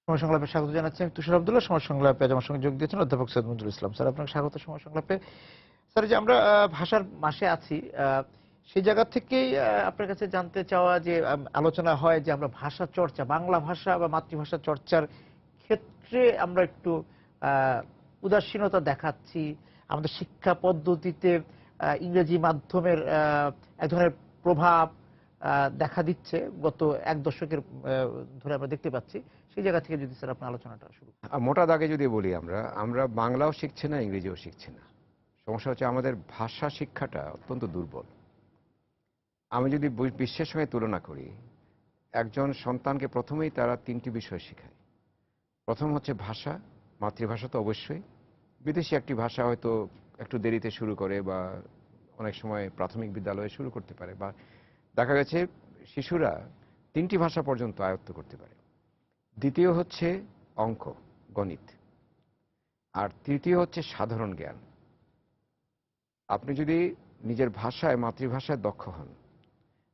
সময় সংলাপে স্বাগত জানাচ্ছি আমি তুষার আব্দুল্লাহ। সময় সংলাপে আজ আমার সঙ্গে যোগ দিয়েছেন অধ্যাপক সৈয়দ মঞ্জুরুল ইসলাম। স্যার, আপনাকে স্বাগত সময় সংলাপে। স্যার, যে আমরা ভাষার মাসে আছি, সেই জায়গা থেকেই আপনার কাছে জানতে চাওয়া যে আলোচনা হয় যে আমরা ভাষা চর্চা, বাংলা ভাষা বা মাতৃভাষা চর্চার ক্ষেত্রে আমরা একটু উদাসীনতা দেখাচ্ছি। আমাদের শিক্ষা পদ্ধতিতে ইংরেজি মাধ্যমের এক ধরনের প্রভাব দেখা দিচ্ছে গত এক দশকের ধরে আমরা দেখতে পাচ্ছি। সেই জায়গা থেকে যদি স্যার আপনার আলোচনাটা শুরু করেন। মোটা দাগে যদি বলি, আমরা বাংলাও শিখছি না, ইংরেজিও শিখছি না। সমস্যা হচ্ছে আমাদের ভাষা শিক্ষাটা অত্যন্ত দুর্বল। আমি যদি বিশ্বের সঙ্গে তুলনা করি, একজন সন্তানকে প্রথমেই তারা 3টি বিষয় শেখায়। প্রথম হচ্ছে ভাষা, মাতৃভাষা তো অবশ্যই। বিদেশি একটি ভাষা হয়তো একটু দেরিতে শুরু করে বা অনেক সময় প্রাথমিক বিদ্যালয়ে শুরু করতে পারে, বা দেখা গেছে শিশুরা 3টি ভাষা পর্যন্ত আয়ত্ত করতে পারে। দ্বিতীয় হচ্ছে অঙ্ক, গণিত। আর তৃতীয় হচ্ছে সাধারণ জ্ঞান। আপনি যদি নিজের ভাষায়, মাতৃভাষায় দক্ষ হন,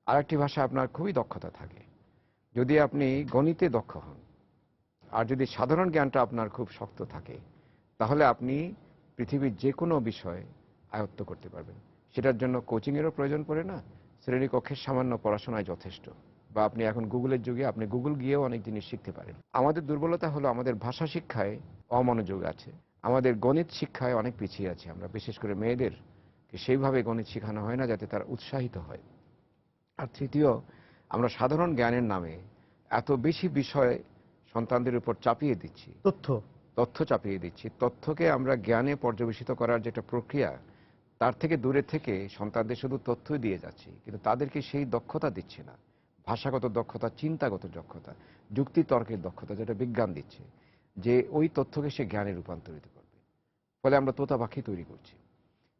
আরেকটি ভাষা আপনার খুবই দক্ষতা থাকে। যদি আপনি গণিতে দক্ষ হন আর যদি সাধারণ জ্ঞানটা আপনার খুব শক্ত থাকে, তাহলে আপনি পৃথিবীর যে কোনো বিষয় আয়ত্ত করতে পারবেন। সেটার জন্য কোচিংয়েরও প্রয়োজন পড়ে না, শ্রেণীকক্ষের সামান্য পড়াশোনায় যথেষ্ট। বা আপনি এখন গুগলের যুগে, আপনি গুগল গিয়েও অনেক জিনিস শিখতে পারেন। আমাদের দুর্বলতা হলো আমাদের ভাষা শিক্ষায় অমনোযোগ আছে, আমাদের গণিত শিক্ষায় অনেক পিছিয়ে আছে আমরা। বিশেষ করে মেয়েদের সেইভাবে গণিত শেখানো হয় না যাতে তারা উৎসাহিত হয়। আর তৃতীয়, আমরা সাধারণ জ্ঞানের নামে এত বেশি বিষয় সন্তানদের উপর চাপিয়ে দিচ্ছি, তথ্য চাপিয়ে দিচ্ছি। তথ্যকে আমরা জ্ঞানে পর্যবেসিত করার যেটা প্রক্রিয়া, তার থেকে দূরে থেকে সন্তানদের শুধু তথ্যই দিয়ে যাচ্ছি, কিন্তু তাদেরকে সেই দক্ষতা দিচ্ছি না। ভাষাগত দক্ষতা, চিন্তাগত দক্ষতা, যুক্তি তর্কের দক্ষতা, যেটা বিজ্ঞান দিচ্ছে, যে ওই তথ্যকে সে জ্ঞানে রূপান্তরিত করবে। ফলে আমরা তোতা পাখি তৈরি করছি।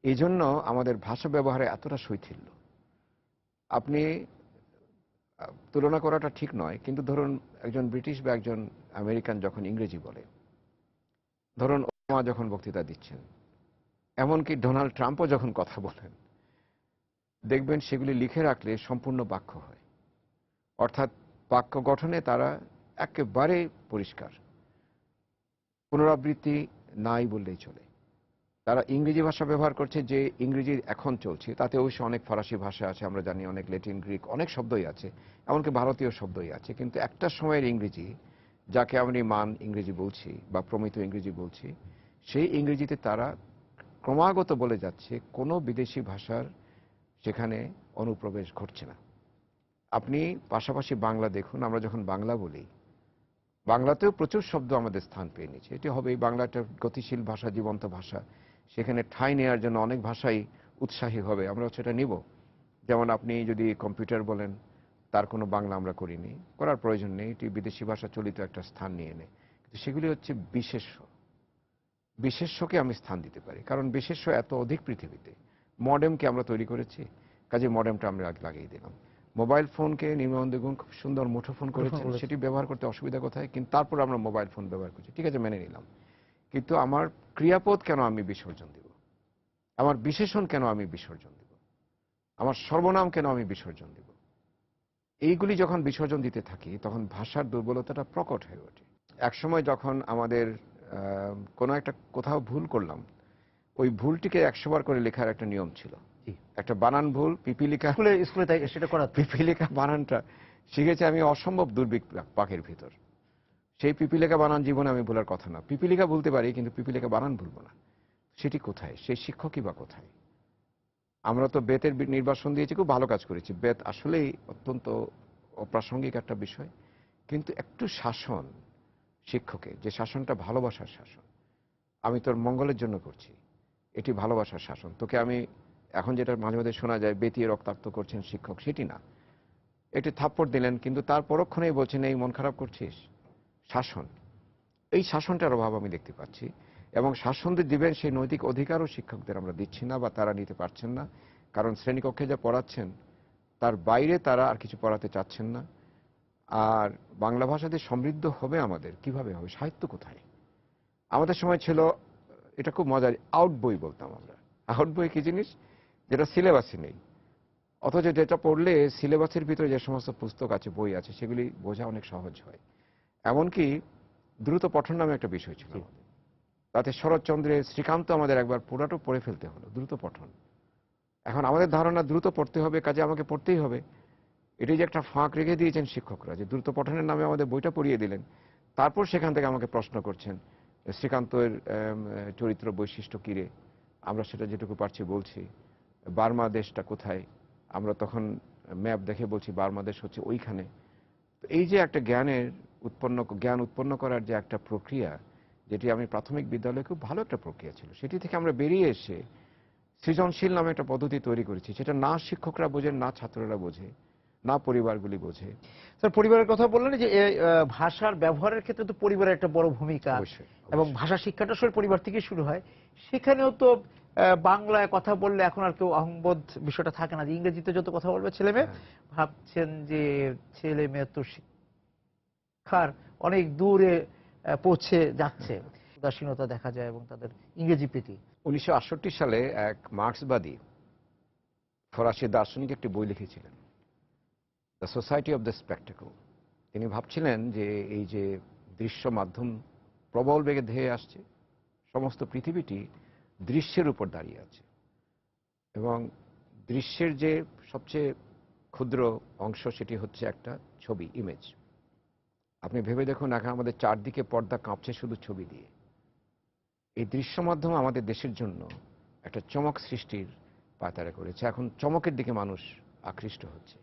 এই জন্য আমাদের ভাষা ব্যবহারে এতটা শৈথিল্য। আপনি তুলনা করাটা ঠিক নয়, কিন্তু ধরুন একজন ব্রিটিশ বা একজন আমেরিকান যখন ইংরেজি বলে, ধরুন ওবামা যখন বক্তৃতা দিচ্ছেন, এমনকি ডোনাল্ড ট্রাম্পও যখন কথা বলেন, দেখবেন সেগুলি লিখে রাখলে সম্পূর্ণ বাক্য হয়। অর্থাৎ বাক্য গঠনে তারা একেবারে পরিষ্কার, পুনরাবৃত্তি নাই বললেই চলে। তারা ইংরেজি ভাষা ব্যবহার করছে, যে ইংরেজি এখন চলছে, তাতে অবশ্য অনেক ফরাসি ভাষা আছে, আমরা জানি, অনেক ল্যাটিন, গ্রিক, অনেক শব্দই আছে, এমনকি ভারতীয় শব্দই আছে। কিন্তু একটা সময়ের ইংরেজি, যাকে আমি মান ইংরেজি বলছি বা প্রমিত ইংরেজি বলছি, সেই ইংরেজিতে তারা ক্রমাগত বলে যাচ্ছে, কোনো বিদেশি ভাষার সেখানে অনুপ্রবেশ ঘটছে না। আপনি পাশাপাশি বাংলা দেখুন, আমরা যখন বাংলা বলি, বাংলাতেও প্রচুর শব্দ আমাদের স্থান পেয়ে নিচ্ছে। এটি হবে, এই বাংলাটা গতিশীল ভাষা, জীবন্ত ভাষা, সেখানে ঠাঁই নেওয়ার জন্য অনেক ভাষাই উৎসাহী হবে, আমরা সেটা নিব। যেমন আপনি যদি কম্পিউটার বলেন, তার কোনো বাংলা আমরা করিনি, করার প্রয়োজন নেই, এটি বিদেশি ভাষা চলিত একটা স্থান নিয়ে নেয়। কিন্তু সেগুলি হচ্ছে বিশেষ্য। বিশেষ্যকে আমি স্থান দিতে পারি, কারণ বিশেষ্য এত অধিক পৃথিবীতে। মডেমকে আমরা তৈরি করেছি, কাজে মডেমটা আমরা লাগিয়ে দিলাম। মোবাইল ফোনকে নির্মলগুণ খুব সুন্দর মুঠোফোন করেছেন, সেটি ব্যবহার করতে অসুবিধা কোথায়? কিন্তু তারপর আমরা মোবাইল ফোন ব্যবহার করছি, ঠিক আছে, মেনে নিলাম। কিন্তু আমার ক্রিয়াপদ কেন আমি বিসর্জন দেব? আমার বিশেষণ কেন আমি বিসর্জন দেব? আমার সর্বনাম কেন আমি বিসর্জন দেব? এইগুলি যখন বিসর্জন দিতে থাকি, তখন ভাষার দুর্বলতাটা প্রকট হয়ে ওঠে। একসময় যখন আমাদের কোনো একটা কোথাও ভুল করলাম, ওই ভুলটিকে 100 বার করে লেখার একটা নিয়ম ছিল। একটা বানান ভুল, পিপিলিকা, স্কুলে সেটা করা, পিপিলিকা বানানটা শিখেছি আমি অসম্ভব দুর্বিক পাকের ভিতর। সেই পিপিলিকা বানান জীবনে আমি ভুলার কথা না। পিপিলিকা বলতে পারি, কিন্তু পিপিলিকা বানান ভুলবো না। সেটি কোথায়? সেই শিক্ষকই বা কোথায়? আমরা তো বেতের নির্বাসন দিয়েছি, খুব ভালো কাজ করেছি। বেত আসলেই অত্যন্ত অপ্রাসঙ্গিক একটা বিষয়, কিন্তু একটু শাসন, শিক্ষকের যে শাসনটা ভালোবাসার শাসন, আমি তোর মঙ্গলের জন্য করছি, এটি ভালোবাসার শাসন। তোকে আমি এখন যেটা মাঝে মাঝে শোনা যায়, বেতিয়ে রক্তাক্ত করছেন শিক্ষক, সেটি না। এটি থাপ্পড় দিলেন, কিন্তু তার পরক্ষণেই বলছেন, এই মন খারাপ করছিস। শাসন, এই শাসনটার অভাব আমি দেখতে পাচ্ছি। এবং শাসন দিবেন সেই নৈতিক অধিকারও শিক্ষকদের আমরা দিচ্ছি না, বা তারা নিতে পারছেন না। কারণ শ্রেণীকক্ষে যা পড়াচ্ছেন, তার বাইরে তারা আর কিছু পড়াতে চাচ্ছেন না। আর বাংলা ভাষাতে সমৃদ্ধ হবে আমাদের কিভাবে হবে? সাহিত্য কোথায়? আমাদের সময় ছিল, এটা খুব মজার, আউট বই বলতাম আমরা। আউট বই কি জিনিস? যেটা সিলেবাসে নেই, অথচ যেটা পড়লে সিলেবাসের ভিতরে যে সমস্ত পুস্তক আছে, বই আছে, সেগুলি বোঝা অনেক সহজ হয়। এমনকি দ্রুত পঠন নামে একটা বিষয় ছিল আমাদের। তাতে শরৎচন্দ্রের শ্রীকান্ত আমাদের একবার পুরাটা পড়ে ফেলতে হলো, দ্রুত পঠন। এখন আমাদের ধারণা দ্রুত পড়তে হবে, কাজে আমাকে পড়তেই হবে। এটাই যে একটা ফাঁক রেখে দিয়েছেন শিক্ষকরা, যে দ্রুত পঠনের নামে আমাদের বইটা পড়িয়ে দিলেন, তারপর সেখান থেকে আমাকে প্রশ্ন করছেন শ্রীকান্তের চরিত্র বৈশিষ্ট্য কিরে, আমরা সেটা যেটুকু পারছি বলছি। বার্মা দেশটা কোথায়, আমরা তখন ম্যাপ দেখে বলছি বার্মা দেশ হচ্ছে ওইখানে। তো এই যে একটা জ্ঞান উৎপন্ন করার যে একটা প্রক্রিয়া, যেটি আমি প্রাথমিক বিদ্যালয়ে খুব ভালো একটা প্রক্রিয়া ছিল, সেটি থেকে আমরা বেরিয়ে এসে সৃজনশীল নামে একটা পদ্ধতি তৈরি করেছি, সেটা না শিক্ষকরা বোঝেন, না ছাত্ররা বোঝে, না পরিবারগুলি বোঝে। স্যার পরিবারের কথা বললেন যে ভাষার ব্যবহারের ক্ষেত্রে তো পরিবারের একটা বড় ভূমিকা, অবশ্যই, এবং অবশ্যই। ভাষা শিক্ষাটা আসলে পরিবার থেকে শুরু হয়। সেখানেও তো বাংলায় কথা বললে এখন আর কেউ অহংবোধ বিষয়টা থাকে না, যে ইংরেজিতে যত কথা বলবে ছেলে মেয়ে হ্যাঁ। ভাবছেন যে ছেলে মেয়ে তো শিক্ষার অনেক দূরে পৌঁছে যাচ্ছে, উদাসীনতা দেখা যায় এবং তাদের ইংরেজি প্রীতি। 1968 সালে এক মার্ক্সবাদী ফরাসি দার্শনিক একটি বই লিখেছিলেন, the society of the spectacle. তিনি ভাবছিলেন যে এই যে দৃশ্য মাধ্যম প্রবল বেগে ধেয়ে আসছে, সমস্ত পৃথিবীটি দৃশ্যের উপর দাঁড়িয়ে আছে, এবং দৃশ্যের যে সবচেয়ে ক্ষুদ্র অংশ সেটি হচ্ছে একটা ছবি, ইমেজ। আপনি ভেবে দেখুন, এখন আমাদের চারদিকে পর্দা কাঁপছে শুধু ছবি দিয়ে। এই দৃশ্য মাধ্যম আমাদের দেশের জন্য একটা চমক সৃষ্টির পায়তারা করেছে। এখন চমকের দিকে মানুষ আকৃষ্ট হচ্ছে,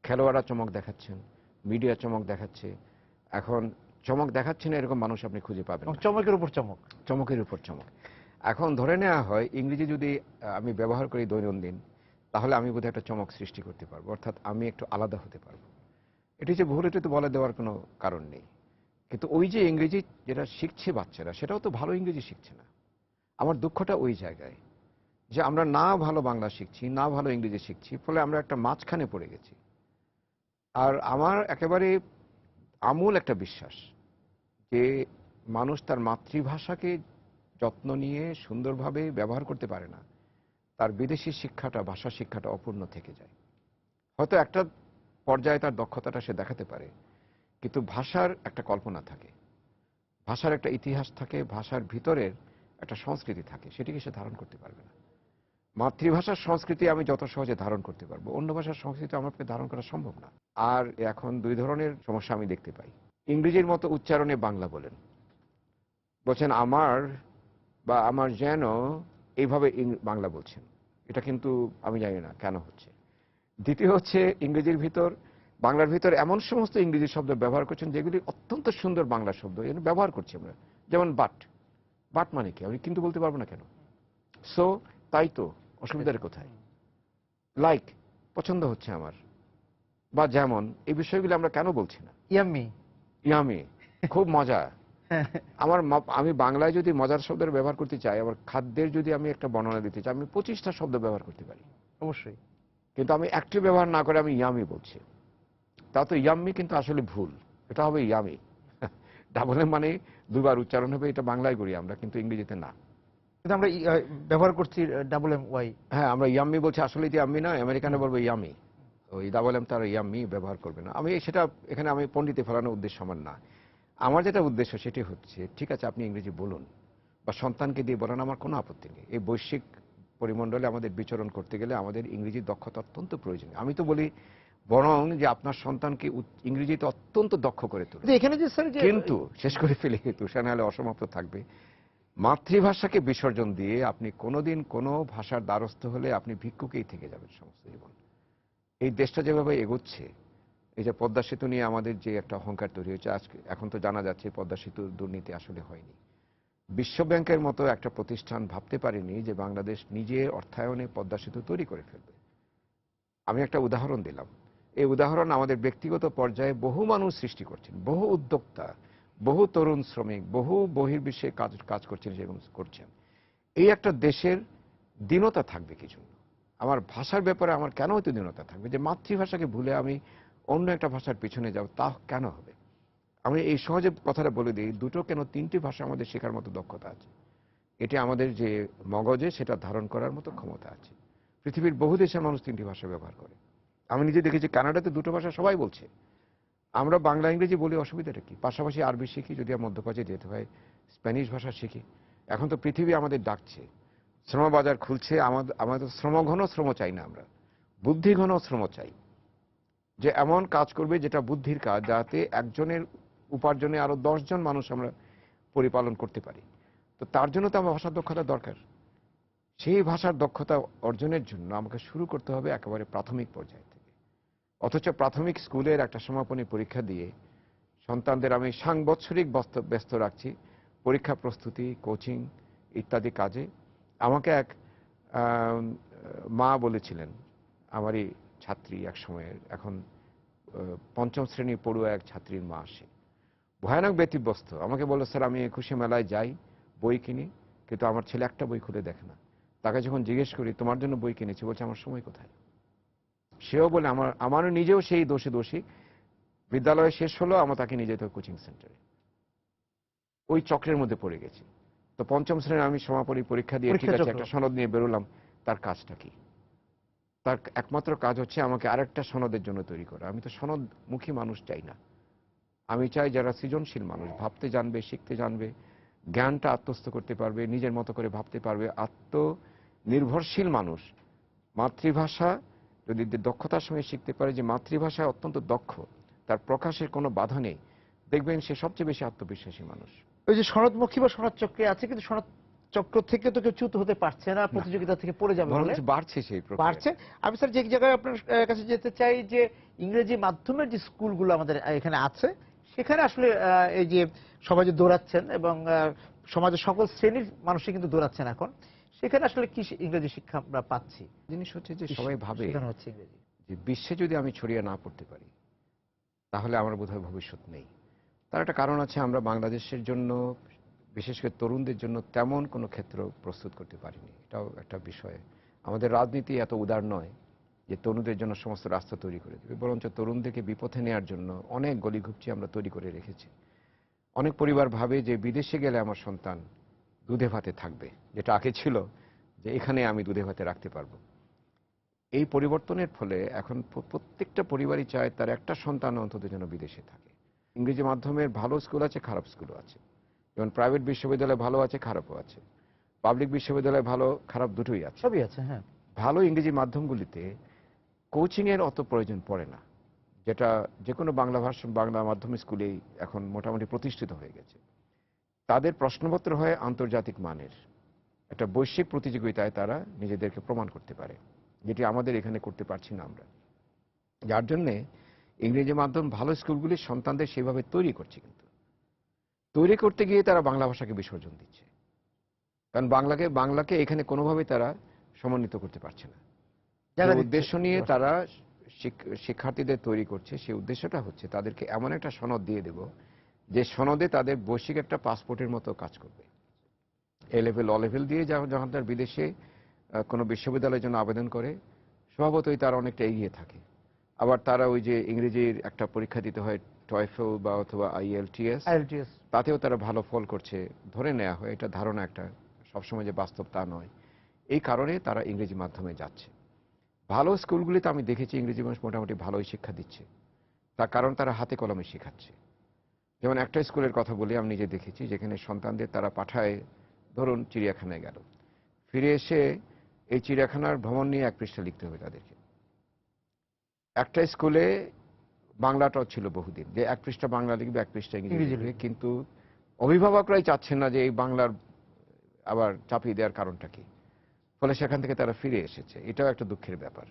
খেলোয়াড়রা চমক দেখাচ্ছেন, মিডিয়া চমক দেখাচ্ছে। এখন চমক দেখাচ্ছেন এরকম মানুষ আপনি খুঁজে পাবেন এবং না। চমকের উপর চমক। চমকের উপর চমক। এখন ধরে নেওয়া হয় ইংরেজি যদি আমি ব্যবহার করি দৈনন্দিন, তাহলে আমি বোধহয় একটা চমক সৃষ্টি করতে পারবো, অর্থাৎ আমি একটু আলাদা হতে পারবো। এটি যে ভুল, এটি তো বলে দেওয়ার কোনো কারণ নেই। কিন্তু ওই যে ইংরেজি যেটা শিখছে বাচ্চারা, সেটাও তো ভালো ইংরেজি শিখছে না। আমার দুঃখটা ওই জায়গায়, যে আমরা না ভালো বাংলা শিখছি, না ভালো ইংরেজি শিখছি, ফলে আমরা একটা মাঝখানে পড়ে গেছি। আর আমার একেবারে আমূল একটা বিশ্বাস যে মানুষ তার মাতৃভাষাকে যত্ন নিয়ে সুন্দরভাবে ব্যবহার করতে পারে না, তার বিদেশি শিক্ষাটা, ভাষা শিক্ষাটা অপূর্ণ থেকে যায়। হয়তো একটা পর্যায়ে তার দক্ষতাটা সে দেখাতে পারে, কিন্তু ভাষার একটা কল্পনা থাকে, ভাষার একটা ইতিহাস থাকে, ভাষার ভিতরের একটা সংস্কৃতি থাকে, সেটিকে সে ধারণ করতে পারবে না। মাতৃভাষার সংস্কৃতি আমি যত সহজে ধারণ করতে পারবো, অন্য ভাষার সংস্কৃতি আমার পক্ষে ধারণ করা সম্ভব না। আর এখন দুই ধরনের সমস্যা আমি দেখতে পাই। ইংরেজির মতো উচ্চারণে বাংলা বলছেন আমার, বা আমার যেন, এইভাবে বাংলা বলছেন। এটা কিন্তু আমি জানি না কেন হচ্ছে। দ্বিতীয় হচ্ছে, ইংরেজির ভিতর, বাংলার ভিতর এমন সমস্ত ইংরেজি শব্দ ব্যবহার করছেন যেগুলি অত্যন্ত সুন্দর বাংলা শব্দ, এগুলো ব্যবহার করছি আমরা। যেমন বাট, বাট মানে কি আমি কিন্তু বলতে পারবো না কেন? সো, তাই তো, অসুবিধার কোথায়? লাইক, পছন্দ হচ্ছে আমার, বা যেমন, এই বিষয়গুলো আমরা কেন বলছি না? ইয়াম্মি। ইয়ামি, খুব মজা। আমি বাংলায় যদি মজার শব্দের ব্যবহার করতে চাই, আবার খাদ্যের যদি আমি একটা বর্ণনা দিতে চাই, আমি 25টা শব্দ ব্যবহার করতে পারি। অবশ্যই। কিন্তু আমি একটি ব্যবহার না করে আমি ইয়ামি বলছি। তা তো ইয়াম্মি কিন্তু আসলে ভুল, এটা হবে ইয়ামি। ডাবল এম মানে দুবার উচ্চারণ হবে, এটা বাংলায় করি আমরা, কিন্তু ইংরেজিতে না। কিন্তু আমরা ব্যবহার করছি ডাবল এম ওয়াই। হ্যাঁ, আমরা ইয়াম্মি বলছি, আসলে এটা ইয়াম্মি না, আমেরিকানে বলবো ইয়ামি। ওই ডাবল এম তারা ইয়াম্মি ব্যবহার করবে না। আমি সেটা এখানে আমি পণ্ডিতে ফেলানোর উদ্দেশ্য আমার না। আমার যেটা উদ্দেশ্য সেটি হচ্ছে, ঠিক আছে আপনি ইংরেজি বলুন, বা সন্তানকে দিয়ে বলান, আমার কোনো আপত্তি নেই। এই বৈশ্বিক পরিমণ্ডলে আমাদের বিচরণ করতে গেলে আমাদের ইংরেজির দক্ষতা অত্যন্ত প্রয়োজনীয়। আমি তো বলি বরং যে আপনার সন্তানকে ইংরেজিতে অত্যন্ত দক্ষ করে তুলুন। কিন্তু এখানে যে স্যার যে কিন্তু শেষ করে ফেলে, তুষার নাহলে অসমাপ্ত থাকবে, মাতৃভাষাকে বিসর্জন দিয়ে আপনি কোনোদিন কোনো ভাষার দ্বারস্থ হলে আপনি ভিক্ষুকেই থেকে যাবেন সমস্ত জীবন। এই দেশটা যেভাবে এগোচ্ছে, এই যে পদ্মা সেতু নিয়ে আমাদের যে একটা অহংকার তৈরি হয়েছে, আজকে এখন তো জানা যাচ্ছে পদ্মা সেতুর দুর্নীতি আসলে হয়নি। বিশ্বব্যাংকের মতো একটা প্রতিষ্ঠান ভাবতে পারেনি যে বাংলাদেশ নিজে অর্থায়নে পদ্মা সেতু তৈরি করে ফেলবে। আমি একটা উদাহরণ দিলাম। এই উদাহরণ আমাদের ব্যক্তিগত পর্যায়ে বহু মানুষ সৃষ্টি করছেন, বহু উদ্যোক্তা, বহু তরুণ শ্রমিক, বহু বহির্বিশ্বে কাজ করছেন, সেরকম করছেন। এই একটা দেশের দীনতা থাকবে কি জন্য? আমার ভাষার ব্যাপারে আমার কেন হয়তো দীনতা থাকবে, যে মাতৃভাষাকে ভুলে আমি অন্য একটা ভাষার পিছনে যাব, তা কেন হবে? আমি এই সহজে কথাটা বলে দিই, দুটো কেন তিনটি ভাষা আমাদের শেখার মতো দক্ষতা আছে। এটি আমাদের যে মগজে সেটা ধারণ করার মতো ক্ষমতা আছে। পৃথিবীর বহু দেশের মানুষ তিনটি ভাষা ব্যবহার করে। আমি নিজে দেখেছি কানাডাতে দুটো ভাষা সবাই বলছে। আমরা বাংলা ইংরেজি বলি, অসুবিধাটা কি? পাশাপাশি আরবি শিখি, যদি আর মধ্যপ্রাচ্যে যেতে হয় স্প্যানিশ ভাষা শিখি। এখন তো পৃথিবী আমাদের ডাকছে, শ্রমবাজার খুলছে। আমাদের শ্রমঘন শ্রম চাই না, আমরা বুদ্ধিঘন শ্রম চাই, যে এমন কাজ করবে যেটা বুদ্ধির কাজ, যাতে একজনের উপার্জনে আরো 10 জন মানুষ আমরা পরিপালন করতে পারি। তো তার জন্য তো আমার ভাষার দক্ষতা দরকার। সেই ভাষার দক্ষতা অর্জনের জন্য আমাকে শুরু করতে হবে একেবারে প্রাথমিক পর্যায় থেকে। অথচ প্রাথমিক স্কুলের একটা সমাপনী পরীক্ষা দিয়ে সন্তানদের আমি সাংবৎসরিক ব্যস্ত রাখছি পরীক্ষা প্রস্তুতি, কোচিং ইত্যাদি কাজে। আমাকে এক মা বলেছিলেন, আমারই ছাত্রী এক সময়ের, এখন পঞ্চম শ্রেণী পড়ুয়া এক ছাত্রীর মা, আসে ভয়ানক ব্যতিব্যস্ত। আমাকে বলল, স্যার আমি একুশে মেলায় যাই, বই কিনি, কিন্তু আমার ছেলে একটা বই খুলে দেখে না। তাকে যখন জিজ্ঞেস করি তোমার জন্য বই কিনেছি, বলছে আমার সময় কোথায়। সেও বলে আমারও নিজেও সেই দোষী। বিদ্যালয় শেষ হলো, আমার তাকে নিয়ে যেতে হবে কোচিং সেন্টারে। ওই চক্রের মধ্যে পড়ে গেছি। তো পঞ্চম শ্রেণীর আমি সমাপনী পরীক্ষা দিয়ে ঠিক আছে একটা সনদ নিয়ে বেরোলাম। তার কাজটা কি? তার একমাত্র কাজ হচ্ছে আমাকে আরেকটা সনদের জন্য তৈরি করা। আমি তো সনদমুখী মানুষ চাই না। আমি চাই যারা সৃজনশীল মানুষ, ভাবতে জানবে, শিখতে জানবে, জ্ঞানটা আত্মস্থ করতে পারবে, নিজের মতো করে ভাবতে পারবে, আত্মনির্ভরশীল মানুষ। মাতৃভাষা যদি দক্ষতার সঙ্গে শিখতে পারে যে মাতৃভাষায় অত্যন্ত দক্ষ, তার প্রকাশের কোনো বাধা নেই, দেখবেন সে সবচেয়ে বেশি আত্মবিশ্বাসী মানুষ। ওই যে সনদমুখী বা সনদ চক্রে আছে, কিন্তু সনদ চক্র থেকে তো কেউ চ্যুত হতে পারছে না, প্রতিযোগিতা থেকে পড়ে যাবে বলে বাড়ছে সেই প্রক্রিয়া। বাড়ছে। আমি স্যার যে জায়গায় আপনার কাছে যেতে চাই, যে ইংরেজি মাধ্যমের যে স্কুলগুলো আমাদের এখানে আছে, সেখানে আসলে এই যে সবাই যে দৌড়াচ্ছেন, এবং সমাজের সকল শ্রেণীর মানুষই কিন্তু দৌড়াচ্ছেন এখন, সেখানে আসলে কি ইংরেজি শিক্ষা আমরা পাচ্ছি? জিনিস হচ্ছে যে সবাই ভাবে শেখানো হচ্ছে ইংরেজি। যে বিশ্বে যদি আমি ছড়িয়ে না পড়তে পারি, তাহলে আমার বোধহয় ভবিষ্যৎ নেই। তার একটা কারণ আছে, আমরা বাংলাদেশের জন্য, বিশেষ করে তরুণদের জন্য তেমন কোনো ক্ষেত্র প্রস্তুত করতে পারিনি। এটাও একটা বিষয়। আমাদের রাজনীতি এত উদার নয় যে তরুণদের জন্য সমস্ত রাস্তা তৈরি করে দেবে, বরঞ্চ তরুণদেরকে বিপথে নেওয়ার জন্য অনেক গলিঘুপচি আমরা তৈরি করে রেখেছি। অনেক পরিবার ভাবে যে বিদেশে গেলে আমার সন্তান দুধে ভাতে থাকবে, যেটা আগে ছিল যে এখানে আমি দুধে ভাতে রাখতে পারবো। এই পরিবর্তনের ফলে এখন প্রত্যেকটা পরিবারই চায় তার একটা সন্তান অন্তত যেন বিদেশে থাকে। ইংরেজি মাধ্যমের ভালো স্কুল আছে, খারাপ স্কুলও আছে। যেমন প্রাইভেট বিশ্ববিদ্যালয় ভালো আছে, খারাপও আছে। পাবলিক বিশ্ববিদ্যালয় ভালো খারাপ দুটোই আছে। সবই আছে, হ্যাঁ। ভালো ইংরেজি মাধ্যমগুলিতে কোচিং এর অত প্রয়োজন পড়ে না, যেটা যে কোনো বাংলা মাধ্যম স্কুলেই এখন মোটামুটি প্রতিষ্ঠিত হয়ে গেছে। তাদের প্রশ্নপত্র হয় আন্তর্জাতিক মানের, একটা বৈশ্বিক প্রতিযোগিতায় তারা নিজেদেরকে প্রমাণ করতে পারে, যেটি আমাদের এখানে করতে পারছি না আমরা। যার জন্যে ইংরেজি মাধ্যম ভালো স্কুলগুলির সন্তানদের সেভাবে তৈরি করছে, কিন্তু তৈরি করতে গিয়ে তারা বাংলা ভাষাকে বিসর্জন দিচ্ছে। কারণ বাংলাকে এখানে কোনোভাবেই তারা সমন্বিত করতে পারছে না। যে উদ্দেশ্য নিয়ে তারা শিক্ষার্থীদের তৈরি করছে, সেই উদ্দেশ্যটা হচ্ছে তাদেরকে এমন একটা সনদ দিয়ে দেব যে সনদে তাদের বৈশ্বিক একটা পাসপোর্টের মতো কাজ করবে। এ লেভেল, অ লেভেল দিয়ে যখন তার বিদেশে কোনো বিশ্ববিদ্যালয়ের জন্য আবেদন করে, স্বভাবতই তারা অনেকটা এগিয়ে থাকে। আবার তারা ওই যে ইংরেজির একটা পরীক্ষা দিতে হয়, টয়ফেল বা অথবা আইএলটিএস, তাতেও তারা ভালো ফল করছে ধরে নেওয়া হয়। এটা ধারণা একটা, সবসময় যে বাস্তব তা নয়। এই কারণে তারা ইংরেজি মাধ্যমে যাচ্ছে। ভালো স্কুলগুলিতে আমি দেখেছি ইংরেজি মানুষ মোটামুটি ভালোই শিক্ষা দিচ্ছে, তার কারণ তারা হাতে কলমে শেখাচ্ছে। যেমন একটা স্কুলের কথা বলি, আমি নিজে দেখেছি, যেখানে সন্তানদের তারা পাঠায়, ধরুন চিড়িয়াখানায় গেল, ফিরে এসে এই চিড়িয়াখানার ভ্রমণ নিয়ে 1 পৃষ্ঠা লিখতে হবে তাদেরকে। একটা স্কুলে বাংলাটাও ছিল বহুদিন, যে 1 পৃষ্ঠা বাংলা লিখবে, 1 পৃষ্ঠা ইংরেজি লিখবে, কিন্তু অভিভাবকরাই চাচ্ছেন না যে এই বাংলার আবার চাপিয়ে দেওয়ার কারণটা কি। ফলে সেখান থেকে তারা ফিরে এসেছে, এটাও একটা দুঃখের ব্যাপার।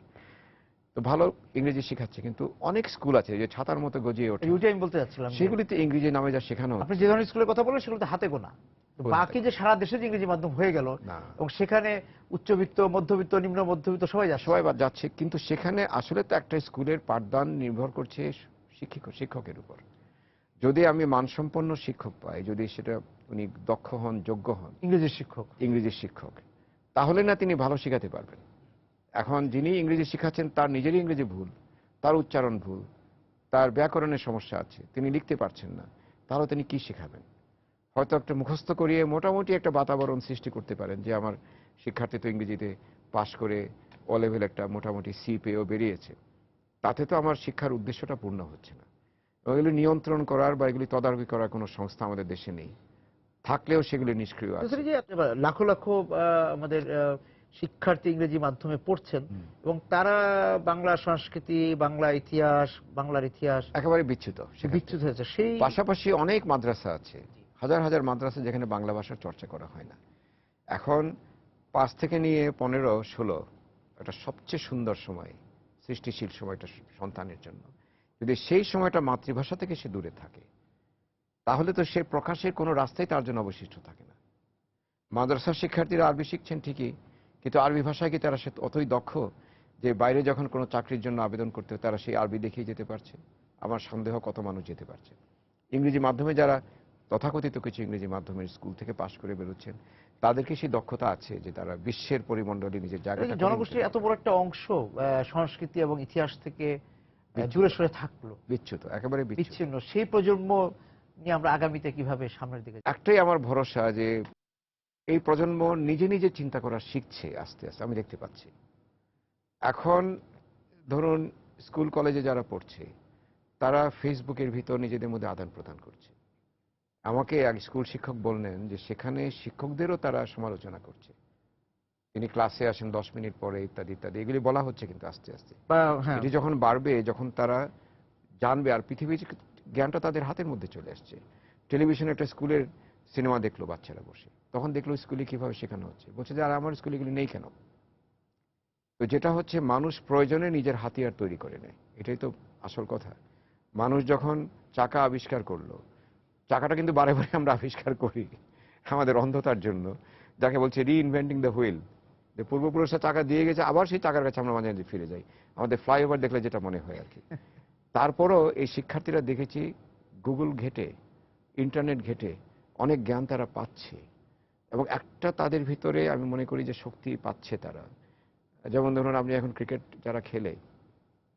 তো ভালো ইংরেজি শেখাচ্ছে, কিন্তু অনেক স্কুল আছে যে ছাতার মতো গজিয়ে ওঠে, ওইটাই আমি বলতে চাচ্ছিলাম, সেগুলিতে ইংরেজি নামে যা শেখানো আপনি যে ধরনের স্কুলের কথা বলেন সেগুলোতে হাতে গোনা। বাকি যে সারা দেশে যে ইংরেজি মাধ্যম হয়ে গেল, এবং সেখানে উচ্চবিত্ত, মধ্যবিত্ত, নিম্ন মধ্যবিত্ত সবাই যাচ্ছে, কিন্তু সেখানে আসলে তো একটা স্কুলের পাঠদান নির্ভর করছে শিক্ষকের উপর। যদি আমি মানসম্পন্ন শিক্ষক পাই, যদি সেটা উনি দক্ষ হন, যোগ্য হন, ইংরেজি শিক্ষক, তাহলে না তিনি ভালো শেখাতে পারবেন। এখন যিনি ইংরেজি শেখাচ্ছেন তার নিজেরই ইংরেজি ভুল, তার উচ্চারণ ভুল, তার ব্যাকরণের সমস্যা আছে, তিনি লিখতে পারছেন না, তাহলে তিনি কি শেখাবেন? হয়তো একটা মুখস্থ করিয়ে মোটামুটি একটা বাতাবরণ সৃষ্টি করতে পারেন যে আমার শিক্ষার্থী তো ইংরেজিতে পাশ করে ও লেভেল একটা মোটামুটি সি পেয়েও বেরিয়েছে, তাতে তো আমার শিক্ষার উদ্দেশ্যটা পূর্ণ হচ্ছে না। এগুলি নিয়ন্ত্রণ করার বা এগুলি তদারকি করার কোনো সংস্থা আমাদের দেশে নেই, থাকলেও সেগুলি নিষ্ক্রিয় আছে। স্যার, এই যে লাখো লাখো আমাদের শিক্ষার্থী ইংরেজি মাধ্যমে পড়ছেন এবং তারা বাংলা সংস্কৃতি, বাংলা ইতিহাস, বাংলার ইতিহাস একেবারে বিচ্যুত সেখান বিচ্যুত থেকে। হয়েছে সেই পাশাপাশি অনেক মাদ্রাসা আছে, হাজার হাজার মাদ্রাসা যেখানে বাংলা ভাষার চর্চা করা হয় না। এখন 5 থেকে নিয়ে 15, 16 এটা সবচেয়ে সুন্দর সময়, সৃষ্টিশীল সময়টা সন্তানের জন্য। যদি সেই সময়টা মাতৃভাষা থেকে সে দূরে থাকে, তাহলে তো সে প্রকাশের কোনো রাস্তাই তার জন্য অবশিষ্ট থাকে না। মাদ্রাসার শিক্ষার্থীরা আরবি শিখছেন ঠিকই, কিন্তু আরবি ভাষায় কি তারা সে অতই দক্ষ যে বাইরে যখন কোনো চাকরির জন্য আবেদন করতে হয় তারা সেই আরবি দেখেই যেতে পারছে? আমার সন্দেহ কত মানুষ যেতে পারছে। ইংরেজি মাধ্যমে যারা তথাকথিত কিছু ইংরেজি মাধ্যমের স্কুল থেকে পাশ করে বেরোচ্ছেন, তাদেরকে সেই দক্ষতা আছে যে তারা বিশ্বের পরিমণ্ডলে নিজের জায়গাটা করে নিতে জনগোষ্ঠীর এত পারবে। বড় একটা অংশ সংস্কৃতি এবং ইতিহাস থেকে দূরে সরে থাকলো, বিচ্যুত, একেবারে বিচ্যুত। বিচ্ছিন্ন, সেই প্রজন্ম নিয়ে আমরা আগামীতে কিভাবে সামনের দিকে যাব? একটাই আমার ভরসা যে এই প্রজন্ম নিজে নিজে চিন্তা করা শিখছে আস্তে আস্তে, আমি দেখতে পাচ্ছি। এখন ধরুন স্কুল কলেজে যারা পড়ছে তারা ফেসবুকের ভিতর নিজেদের মধ্যে আদান প্রদান করছে। আমাকে এক স্কুল শিক্ষক বললেন যে সেখানে শিক্ষকদেরও তারা সমালোচনা করছে, তিনি ক্লাসে আসেন 10 মিনিট পরে, ইত্যাদি ইত্যাদি, এগুলি বলা হচ্ছে। কিন্তু আস্তে আস্তে হ্যাঁ, এটি যখন বাড়বে, যখন তারা জানবে আর পৃথিবীর জ্ঞানটা তাদের হাতের মধ্যে চলে আসছে। টেলিভিশনে একটা স্কুলের সিনেমা দেখলো বাচ্চারা বসে, তখন দেখলো স্কুলে কিভাবে শেখানো হচ্ছে, বলছে যে আর আমার স্কুলে এগুলি নেই কেন? তো যেটা হচ্ছে, মানুষ প্রয়োজনে নিজের হাতিয়ার তৈরি করে নেয়, এটাই তো আসল কথা। মানুষ যখন চাকা আবিষ্কার করলো, চাকাটা কিন্তু বারে বারে আমরা আবিষ্কার করি আমাদের অন্ধতার জন্য, যাকে বলছে রিইনভেন্টিং দ্য হুইল। যে পূর্বপুরুষরা চাকা দিয়ে গেছে, আবার সেই চাকার কাছে আমরা মাঝে মাঝে ফিরে যাই, আমাদের ফ্লাইওভার দেখলে যেটা মনে হয় আর কি। তারপরও এই শিক্ষার্থীরা দেখেছি গুগল ঘেটে, ইন্টারনেট ঘেটে অনেক জ্ঞান তারা পাচ্ছে, এবং একটা তাদের ভিতরে আমি মনে করি যে শক্তি পাচ্ছে তারা। যেমন ধরুন, আপনি এখন ক্রিকেট যারা খেলে,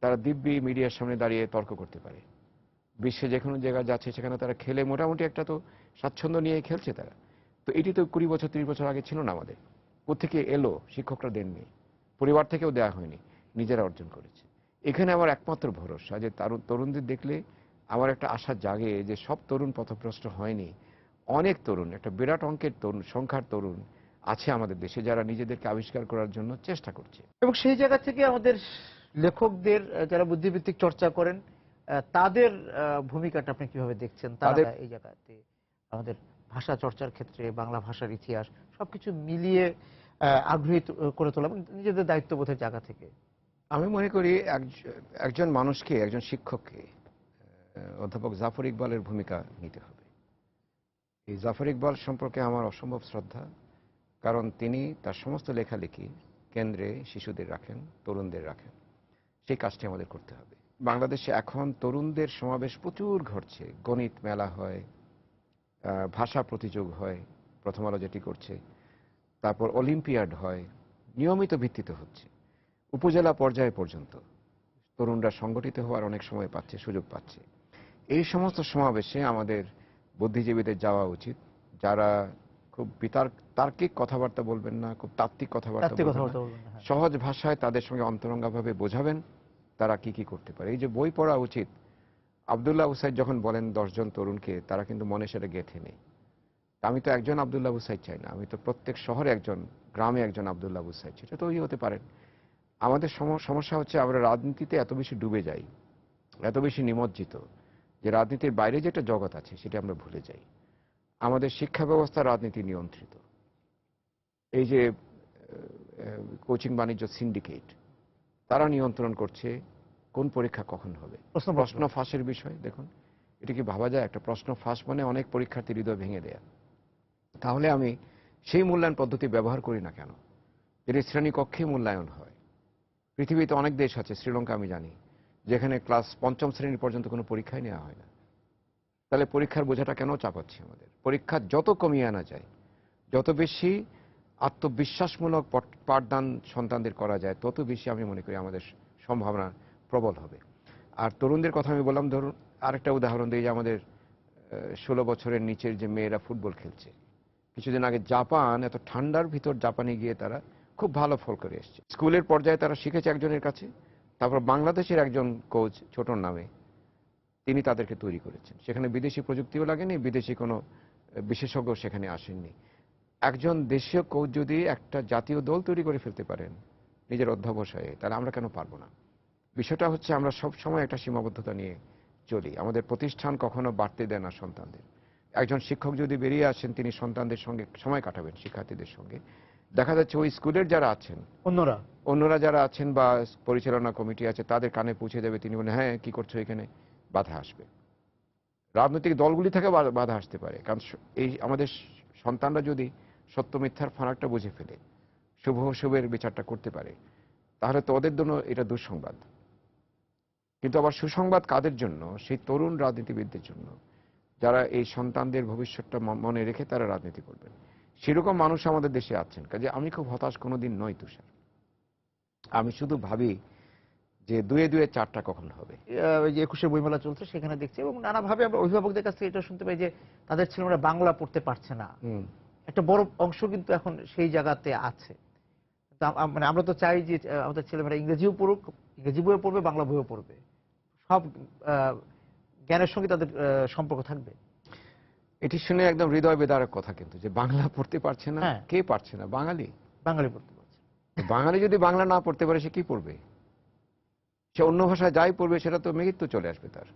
তারা দিব্যি মিডিয়ার সামনে দাঁড়িয়ে তর্ক করতে পারে, বিশ্বে যে কোনো জায়গায় যাচ্ছে সেখানে তারা খেলে মোটামুটি একটা তো স্বাচ্ছন্দ্য নিয়ে খেলছে তারা। তো এটি তো 20 বছর 30 বছর আগে ছিল না আমাদের। কোত্থেকে এলো? শিক্ষকরা দেননি, পরিবার থেকেও দেওয়া হয়নি, নিজেরা অর্জন করেছে। এখানে আমার একমাত্র ভরসা যে তরুণদের দেখলে আমার একটা আশা জাগে যে সব তরুণ পথভ্রষ্ট হয়নি। অনেক তরুণ, একটা বিরাট অঙ্কের তরুণ, সংখ্যার তরুণ আছে আমাদের দেশে, যারা নিজেদেরকে আবিষ্কার করার জন্য চেষ্টা করছে। এবং সেই জায়গা থেকে আমাদের লেখকদের যারা বুদ্ধিবৃত্তিক চর্চা করেন তাদের ভূমিকাটা আপনি কিভাবে দেখছেন? তারা তাদের এই জায়গাতে আমাদের ভাষা চর্চার ক্ষেত্রে বাংলা ভাষার ইতিহাস সবকিছু মিলিয়ে আগ্রহী করে তোলা এবং নিজেদের দায়িত্ববোধের জায়গা থেকে। আমি মনে করি একজন মানুষকে, একজন শিক্ষককে অধ্যাপক জাফর ইকবালের ভূমিকা নিতে হবে। এই জাফর ইকবাল সম্পর্কে আমার অসম্ভব শ্রদ্ধা, কারণ তিনি তার সমস্ত লেখালেখি কেন্দ্রে শিশুদের রাখেন, তরুণদের রাখেন। সেই কাজটি আমাদের করতে হবে। বাংলাদেশে এখন তরুণদের সমাবেশ প্রচুর ঘটছে, গণিত মেলা হয়, ভাষা প্রতিযোগ হয়, প্রথম আলো যেটি করছে, তারপর অলিম্পিয়াড হয়, নিয়মিত ভিত্তিতে হচ্ছে। উপজেলা পর্যায়ে পর্যন্ত তরুণরা সংগঠিত হওয়ার অনেক সময় পাচ্ছে, সুযোগ পাচ্ছে। এই সমস্ত সমাবেশে আমাদের বুদ্ধিজীবীদের যাওয়া উচিত, যারা খুব তার্কিক কথাবার্তা বলবেন না, খুব তাত্ত্বিক কথাবার্তা তাত্ত্বিক বলবেন না, কথাবার্তা বলবেন না, হ্যাঁ। সহজ ভাষায় তাদের সঙ্গে অন্তরঙ্গভাবে বোঝাবেন তারা কি কি করতে পারে। এই যে বই পড়া উচিত, আব্দুল্লাহ উসাইদ যখন বলেন 10 জন তরুণকে, তারা কিন্তু মনে সেটা গেঁথে নেই। আমি তো একজন আব্দুল্লাহ উসাইদ চাই না, আমি তো প্রত্যেক শহরে একজন, গ্রামে একজন আব্দুল্লাহ উসাইদ, সেটা তৈরি হতে পারেন। আমাদের সমস্যা হচ্ছে আমরা রাজনীতিতে এত বেশি ডুবে যাই, এত বেশি নিমজ্জিত, যে রাজনীতির বাইরে যেটা জগৎ আছে সেটা আমরা ভুলে যাই। আমাদের শিক্ষা ব্যবস্থা রাজনীতি নিয়ন্ত্রিত। এই যে কোচিং বাণিজ্য সিন্ডিকেট, তারা নিয়ন্ত্রণ করছে কোন পরীক্ষা কখন হবে। প্রশ্ন ফাঁসের বিষয় দেখুন, এটা কি ভাবা যায়? একটা প্রশ্ন ফাঁস মানে অনেক পরীক্ষার্থীর হৃদয় ভেঙে দেয়া। তাহলে আমি সেই মূল্যায়ন পদ্ধতি ব্যবহার করি না কেন? এর শ্রেণীকক্ষে মূল্যায়ন হয়। পৃথিবীতে অনেক দেশ আছে, শ্রীলঙ্কা আমি জানি, যেখানে ক্লাস 5ম শ্রেণী পর্যন্ত কোনো পরীক্ষাই নেওয়া হয় না। তাহলে পরীক্ষার বোঝাটা কেন চাপাচ্ছি আমাদের? পরীক্ষা যত কমিয়ে আনা যায়, যত বেশি আত্মবিশ্বাসমূলক পাঠদান সন্তানদের করা যায়, তত বেশি আমি মনে করি আমাদের সম্ভাবনা প্রবল হবে। আর তরুণদের কথা আমি বললাম, ধরুন আরেকটা উদাহরণ দিই, যে আমাদের 16 বছরের নিচের যে মেয়েরা ফুটবল খেলছে, কিছুদিন আগে জাপান, এত ঠান্ডার ভিতর জাপানে গিয়ে তারা খুব ভালো ফল করে এসছে। স্কুলের পর্যায়ে তারা শিখেছে একজনের কাছে, তারপর বাংলাদেশের একজন কোচ ছোটর নামে তিনি তাদেরকে তৈরি করেছেন। সেখানে বিদেশি প্রযুক্তিও লাগেনি, বিদেশি কোনো বিশেষজ্ঞ সেখানে আসেননি। একজন দেশীয় কোচ যদি একটা জাতীয় দল তৈরি করে ফেলতে পারেন নিজের অধ্যবসায়ে, তাহলে আমরা কেন পারবো না? বিষয়টা হচ্ছে আমরা সব সময় একটা সীমাবদ্ধতা নিয়ে চলি। আমাদের প্রতিষ্ঠান কখনো বাড়তে দেয় না সন্তানদের। একজন শিক্ষক যদি বেরিয়ে আসেন, তিনি সন্তানদের সঙ্গে সময় কাটাবেন, শিক্ষার্থীদের সঙ্গে। দেখা যাচ্ছে ওই স্কুলের যারা আছেন, অন্যরা যারা আছেন বা পরিচালনা কমিটি আছে, তাদের কানে পৌঁছে যাবে, তিনি বলেন, হ্যাঁ কি করছো এখানে, বাধা আসবে। রাজনৈতিক দলগুলি থেকে বাধা আসতে পারে, কারণ এই আমাদের সন্তানরা যদি সত্য মিথ্যার ফারাকটা বুঝে ফেলে, শুভ অশুভের বিচারটা করতে পারে, তাহলে তো ওদের জন্য এটা দুঃসংবাদ। কিন্তু আবার সুসংবাদ কাদের জন্য? সেই তরুণ রাজনীতিবিদদের জন্য, যারা এই সন্তানদের ভবিষ্যৎটা মনে রেখে তারা রাজনীতি করবেন। সেরকম মানুষ আমাদের দেশে আছেন। কাজে আমি খুব হতাশ কোনোদিন নই তুষার। আমি শুধু ভাবি যে দুয়ে দুয়ে চারটা কখন হবে। ওই যে 21 বইমেলা চলছে, সেখানে দেখছি এবং নানাভাবে আমরা অভিভাবকদের কাছ থেকে এটা শুনতে পাই যে তাদের ছেলেমেয়েরা বাংলা পড়তে পারছে না। একটা বড় অংশ কিন্তু এখন সেই জায়গাতে আছে। মানে আমরা তো চাই যে আমাদের ছেলেমেয়েরা ইংরেজিও পড়ুক, ইংরেজি বইও পড়বে, বাংলা বইও পড়বে, সব জ্ঞানের সঙ্গে তাদের সম্পর্ক থাকবে। এটি শুনে একদম হৃদয় বেদারক কথা, কিন্তু যে বাংলা পড়তে পারছে না, কে পারছে না? বাঙালি। বাঙালি পড়তে পারছে। বাঙালি যদি বাংলা না পড়তে পারে, সে কি পড়বে? সে অন্য ভাষায় যাই পড়বে, সেটা তো মৃত্যু চলে আসবে তার।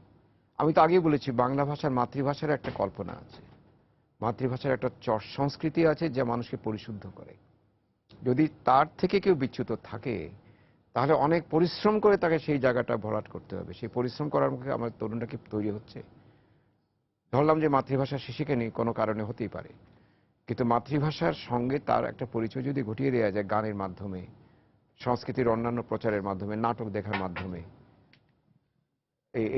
আমি তো আগেই বলেছি, বাংলা ভাষার মাতৃভাষার একটা কল্পনা আছে, মাতৃভাষার একটা সংস্কৃতি আছে যা মানুষকে পরিশুদ্ধ করে। যদি তার থেকে কেউ বিচ্যুত থাকে, তাহলে অনেক পরিশ্রম করে তাকে সেই জায়গাটা ভরাট করতে হবে। সেই পরিশ্রম করার মুখে আমার তরুণরা কি তৈরি হচ্ছে? ধরলাম যে মাতৃভাষা শিশিকেনি, কোনো কারণে হতেই পারে, কিন্তু মাতৃভাষার সঙ্গে তার একটা পরিচয় যদি ঘটিয়ে দেওয়া যায় গানের মাধ্যমে, সংস্কৃতির অন্যান্য প্রচারের মাধ্যমে, নাটক দেখার মাধ্যমে,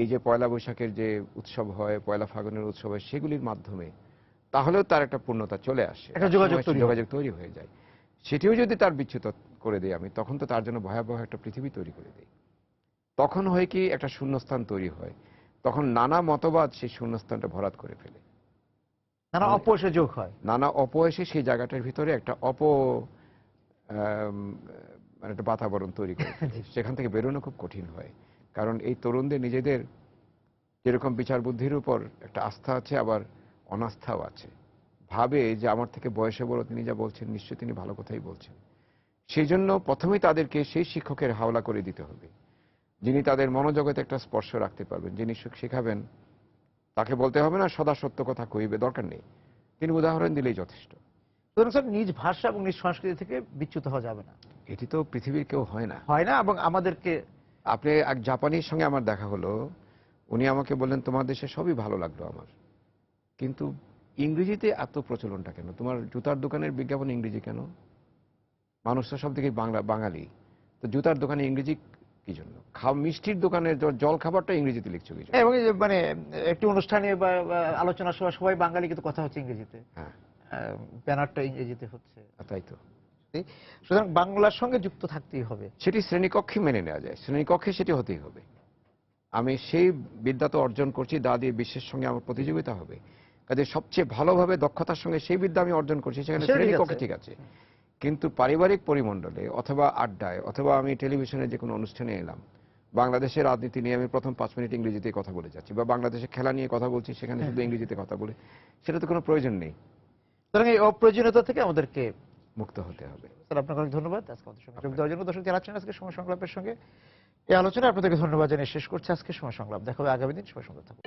এই যে পয়লা বৈশাখের যে উৎসব হয়, পয়লা ফাগুনের উৎসব হয়, সেগুলির মাধ্যমে, তাহলেও তার একটা পূর্ণতা চলে আসে, একটা যোগাযোগ তৈরি হয়ে যায়। সেটিও যদি তার বিচ্যুত করে দেয় আমি, তখন তো তার জন্য ভয়াবহ একটা পৃথিবী তৈরি করে দেয়। তখন হয় কি, একটা শূন্যস্থান তৈরি হয়। তখন নানা মতবাদ সেই শূন্যস্থানটা ভরাট করে ফেলে, নানা অপয়সে যোগ হয়, নানা অপয়সে সেই জায়গাটার ভিতরে একটা মানে একটা বাতাবরণ তৈরি করে ফেলে। সেখান থেকে বেরোনো খুব কঠিন হয়। কারণ এই তরুণদের নিজেদের যেরকম বিচার বুদ্ধির উপর একটা আস্থা আছে, আবার অনাস্থাও আছে। ভাবে যে আমার থেকে বয়সে বড়, তিনি যা বলছেন নিশ্চয়ই তিনি ভালো কথাই বলছেন। সেই জন্য প্রথমেই তাদেরকে সেই শিক্ষকের হাওলা করে দিতে হবে, যিনি তাদের মনোজগতে একটা স্পর্শ রাখতে পারবেন, যিনি শেখাবেন। তাকে বলতে হবে না সদা সত্য কথা কইবে, দরকার নেই, তিনি উদাহরণ দিলেই যথেষ্ট। সুতরাং স্যার, নিজ ভাষা এবং নিজ সংস্কৃতি থেকে বিচ্যুত হওয়া যাবে না। এটি তো পৃথিবীর কেউ হয় না। এবং আমাদেরকে, আপনি এক জাপানির সঙ্গে আমার দেখা হলো, উনি আমাকে বললেন, তোমার দেশে সবই ভালো লাগলো আমার, কিন্তু ইংরেজিতে এত প্রচলনটা কেন? তোমার জুতার দোকানের বিজ্ঞাপন ইংরেজি কেন? মানুষ তো সব থেকে বাঙালি, তো জুতার দোকানে ইংরেজি কি জন্য? মিষ্টির দোকানের জল খাবারটা ইংরেজিতে লিখছো কি জন্য? এবং মানে একটি অনুষ্ঠানে বা আলোচনা সভা সবাই বাঙালি, কিন্তু কথা হচ্ছে ইংরেজিতে, হ্যাঁ, ব্যানারটা ইংরেজিতে হচ্ছে। তাই তো। সুতরাং বাংলার সঙ্গে যুক্ত থাকতেই হবে। সেটি শ্রেণীকক্ষে মেনে নেওয়া যায়, শ্রেণীকক্ষে সেটি হতেই হবে। আমি সেই বিদ্যা তো অর্জন করছি, দা দিয়ে বিশ্বের সঙ্গে আমার প্রতিযোগিতা হবে, কাজে সবচেয়ে ভালোভাবে দক্ষতার সঙ্গে সেই বিদ্যা আমি অর্জন করছি, সেখানে শ্রেণীকক্ষে ঠিক আছে। কিন্তু পারিবারিক পরিমণ্ডলে অথবা আড্ডায় অথবা আমি টেলিভিশনে যে কোনো অনুষ্ঠানে এলাম, বাংলাদেশের রাজনীতি নিয়ে আমি প্রথম 5 মিনিট ইংরেজিতে কথা বলে যাচ্ছি, বা বাংলাদেশের খেলা নিয়ে কথা বলছি, সেখানে শুধু ইংরেজিতে কথা বলে, সেটা তো কোনো প্রয়োজন নেই। সুতরাং এই অপ্রয়োজনীয়তা থেকে আমাদেরকে মুক্ত হতে হবে। স্যার, আপনাকে অনেক ধন্যবাদ আজকে আমাদের সঙ্গে যোগ দেওয়ার জন্য। দর্শক যারা আছেন আজকে সময় সংলাপের সঙ্গে এই আলোচনায়, আপনাদেরকে ধন্যবাদ জানিয়ে শেষ করছি আজকে সময় সংলাপ। দেখা হবে আগামী দিন। সময় সংলাপ থাকুন।